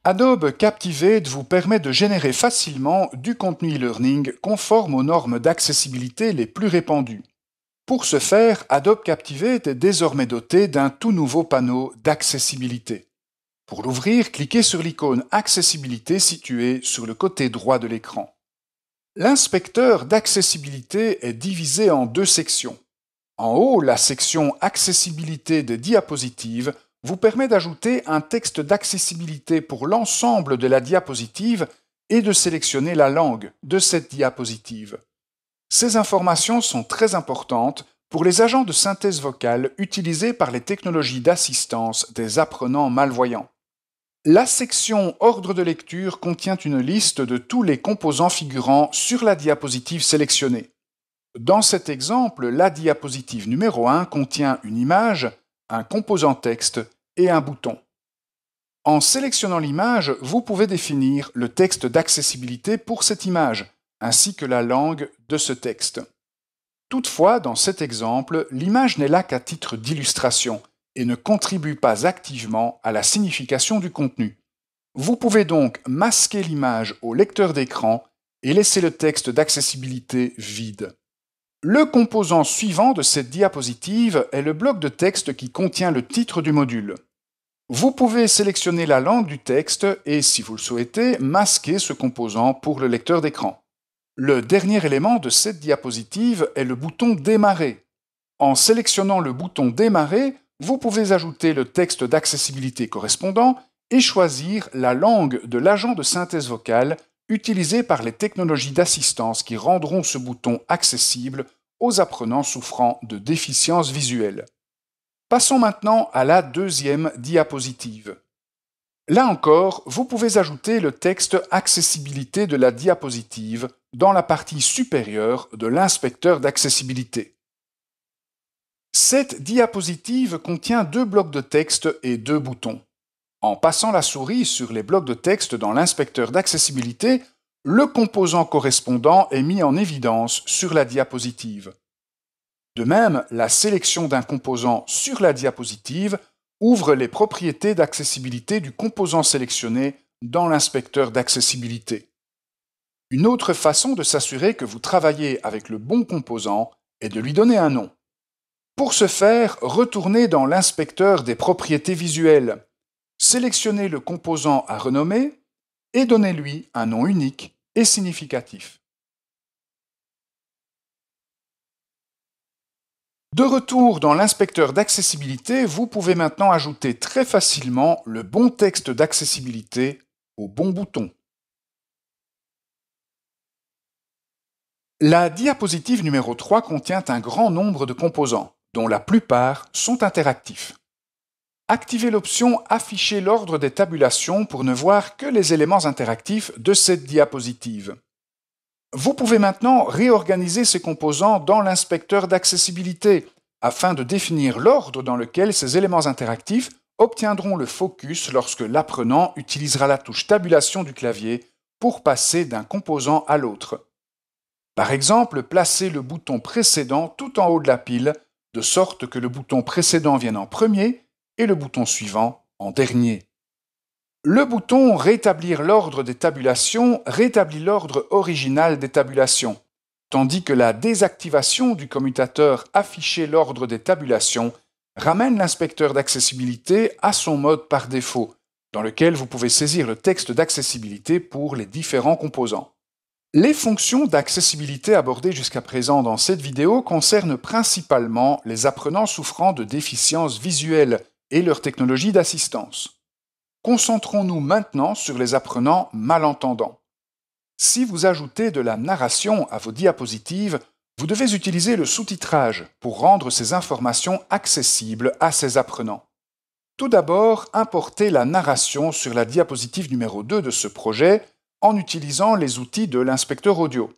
Adobe Captivate vous permet de générer facilement du contenu e-learning conforme aux normes d'accessibilité les plus répandues. Pour ce faire, Adobe Captivate est désormais doté d'un tout nouveau panneau d'accessibilité. Pour l'ouvrir, cliquez sur l'icône Accessibilité située sur le côté droit de l'écran. L'inspecteur d'accessibilité est divisé en deux sections. En haut, la section Accessibilité des diapositives vous permet d'ajouter un texte d'accessibilité pour l'ensemble de la diapositive et de sélectionner la langue de cette diapositive. Ces informations sont très importantes pour les agents de synthèse vocale utilisés par les technologies d'assistance des apprenants malvoyants. La section Ordre de lecture contient une liste de tous les composants figurant sur la diapositive sélectionnée. Dans cet exemple, la diapositive numéro 1 contient une image, un composant texte et un bouton. En sélectionnant l'image, vous pouvez définir le texte d'accessibilité pour cette image, ainsi que la langue de ce texte. Toutefois, dans cet exemple, l'image n'est là qu'à titre d'illustration et ne contribue pas activement à la signification du contenu. Vous pouvez donc masquer l'image au lecteur d'écran et laisser le texte d'accessibilité vide. Le composant suivant de cette diapositive est le bloc de texte qui contient le titre du module. Vous pouvez sélectionner la langue du texte et, si vous le souhaitez, masquer ce composant pour le lecteur d'écran. Le dernier élément de cette diapositive est le bouton Démarrer. En sélectionnant le bouton Démarrer, vous pouvez ajouter le texte d'accessibilité correspondant et choisir la langue de l'agent de synthèse vocale utilisé par les technologies d'assistance qui rendront ce bouton accessible aux apprenants souffrant de déficience visuelle. Passons maintenant à la deuxième diapositive. Là encore, vous pouvez ajouter le texte Accessibilité de la diapositive dans la partie supérieure de l'inspecteur d'accessibilité. Cette diapositive contient deux blocs de texte et deux boutons. En passant la souris sur les blocs de texte dans l'inspecteur d'accessibilité, le composant correspondant est mis en évidence sur la diapositive. De même, la sélection d'un composant sur la diapositive ouvre les propriétés d'accessibilité du composant sélectionné dans l'inspecteur d'accessibilité. Une autre façon de s'assurer que vous travaillez avec le bon composant est de lui donner un nom. Pour ce faire, retournez dans l'inspecteur des propriétés visuelles. Sélectionnez le composant à renommer et donnez-lui un nom unique et significatif. De retour dans l'inspecteur d'accessibilité, vous pouvez maintenant ajouter très facilement le bon texte d'accessibilité au bon bouton. La diapositive numéro 3 contient un grand nombre de composants, dont la plupart sont interactifs. Activez l'option Afficher l'ordre des tabulations pour ne voir que les éléments interactifs de cette diapositive. Vous pouvez maintenant réorganiser ces composants dans l'inspecteur d'accessibilité afin de définir l'ordre dans lequel ces éléments interactifs obtiendront le focus lorsque l'apprenant utilisera la touche Tabulation du clavier pour passer d'un composant à l'autre. Par exemple, placez le bouton précédent tout en haut de la pile, de sorte que le bouton précédent vienne en premier et le bouton suivant en dernier. Le bouton Rétablir l'ordre des tabulations rétablit l'ordre original des tabulations, tandis que la désactivation du commutateur Afficher l'ordre des tabulations ramène l'inspecteur d'accessibilité à son mode par défaut, dans lequel vous pouvez saisir le texte d'accessibilité pour les différents composants. Les fonctions d'accessibilité abordées jusqu'à présent dans cette vidéo concernent principalement les apprenants souffrant de déficience visuelle et leurs technologies d'assistance. Concentrons-nous maintenant sur les apprenants malentendants. Si vous ajoutez de la narration à vos diapositives, vous devez utiliser le sous-titrage pour rendre ces informations accessibles à ces apprenants. Tout d'abord, importez la narration sur la diapositive numéro 2 de ce projet en utilisant les outils de l'inspecteur audio.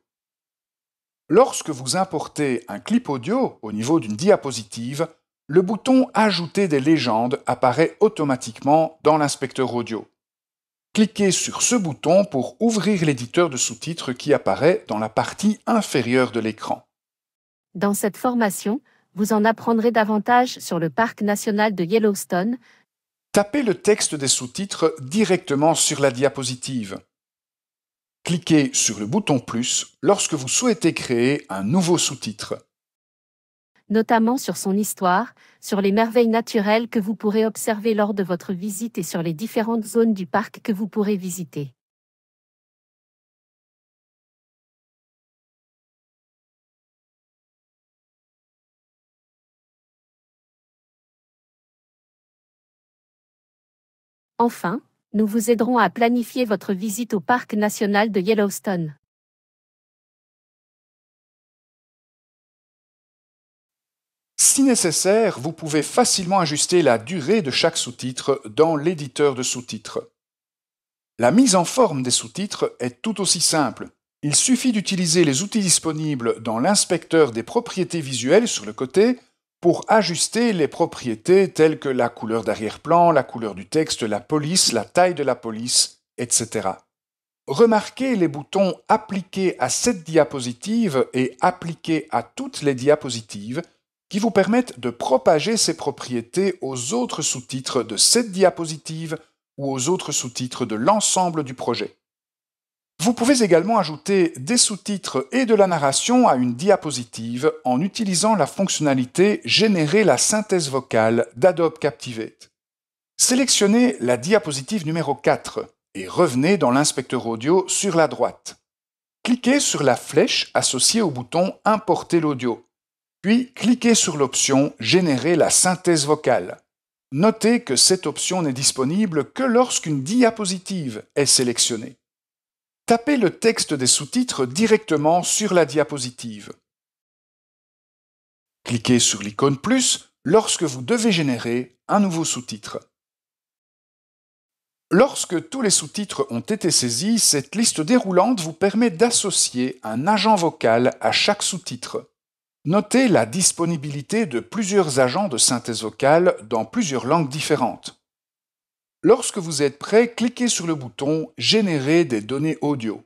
Lorsque vous importez un clip audio au niveau d'une diapositive, le bouton Ajouter des légendes apparaît automatiquement dans l'inspecteur audio. Cliquez sur ce bouton pour ouvrir l'éditeur de sous-titres qui apparaît dans la partie inférieure de l'écran. Dans cette formation, vous en apprendrez davantage sur le parc national de Yellowstone, Tapez le texte des sous-titres directement sur la diapositive. Cliquez sur le bouton plus lorsque vous souhaitez créer un nouveau sous-titre. Notamment sur son histoire, sur les merveilles naturelles que vous pourrez observer lors de votre visite et sur les différentes zones du parc que vous pourrez visiter. Enfin, nous vous aiderons à planifier votre visite au parc national de Yellowstone. Si nécessaire, vous pouvez facilement ajuster la durée de chaque sous-titre dans l'éditeur de sous-titres. La mise en forme des sous-titres est tout aussi simple. Il suffit d'utiliser les outils disponibles dans l'inspecteur des propriétés visuelles sur le côté pour ajuster les propriétés telles que la couleur d'arrière-plan, la couleur du texte, la police, la taille de la police, etc. Remarquez les boutons « Appliquer à cette diapositive » et « Appliquer à toutes les diapositives » qui vous permettent de propager ces propriétés aux autres sous-titres de cette diapositive ou aux autres sous-titres de l'ensemble du projet. Vous pouvez également ajouter des sous-titres et de la narration à une diapositive en utilisant la fonctionnalité « Générer la synthèse vocale » d'Adobe Captivate. Sélectionnez la diapositive numéro 4 et revenez dans l'inspecteur audio sur la droite. Cliquez sur la flèche associée au bouton « Importer l'audio ». Puis, cliquez sur l'option « Générer la synthèse vocale ». Notez que cette option n'est disponible que lorsqu'une diapositive est sélectionnée. Tapez le texte des sous-titres directement sur la diapositive. Cliquez sur l'icône plus lorsque vous devez générer un nouveau sous-titre. Lorsque tous les sous-titres ont été saisis, cette liste déroulante vous permet d'associer un agent vocal à chaque sous-titre. Notez la disponibilité de plusieurs agents de synthèse vocale dans plusieurs langues différentes. Lorsque vous êtes prêt, cliquez sur le bouton « Générer des données audio ».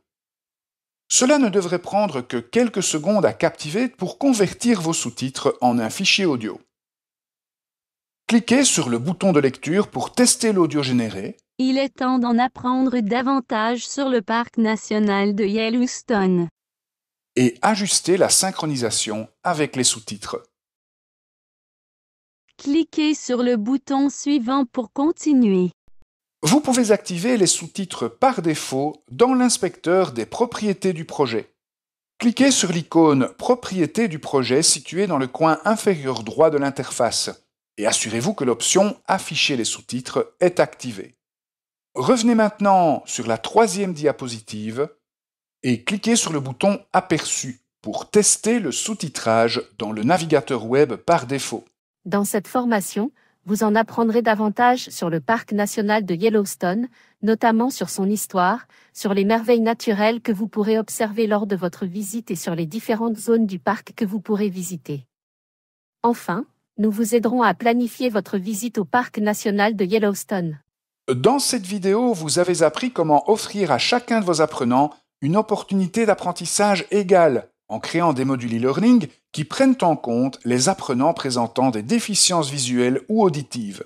Cela ne devrait prendre que quelques secondes à Captivate pour convertir vos sous-titres en un fichier audio. Cliquez sur le bouton de lecture pour tester l'audio généré. Il est temps d'en apprendre davantage sur le parc national de Yellowstone. Et ajuster la synchronisation avec les sous-titres. Cliquez sur le bouton suivant pour continuer. Vous pouvez activer les sous-titres par défaut dans l'inspecteur des propriétés du projet. Cliquez sur l'icône « Propriétés du projet » située dans le coin inférieur droit de l'interface et assurez-vous que l'option « Afficher les sous-titres » est activée. Revenez maintenant sur la troisième diapositive et cliquez sur le bouton « Aperçu » pour tester le sous-titrage dans le navigateur web par défaut. Dans cette formation, vous en apprendrez davantage sur le parc national de Yellowstone, notamment sur son histoire, sur les merveilles naturelles que vous pourrez observer lors de votre visite et sur les différentes zones du parc que vous pourrez visiter. Enfin, nous vous aiderons à planifier votre visite au parc national de Yellowstone. Dans cette vidéo, vous avez appris comment offrir à chacun de vos apprenants une opportunité d'apprentissage égale en créant des modules e-learning qui prennent en compte les apprenants présentant des déficiences visuelles ou auditives.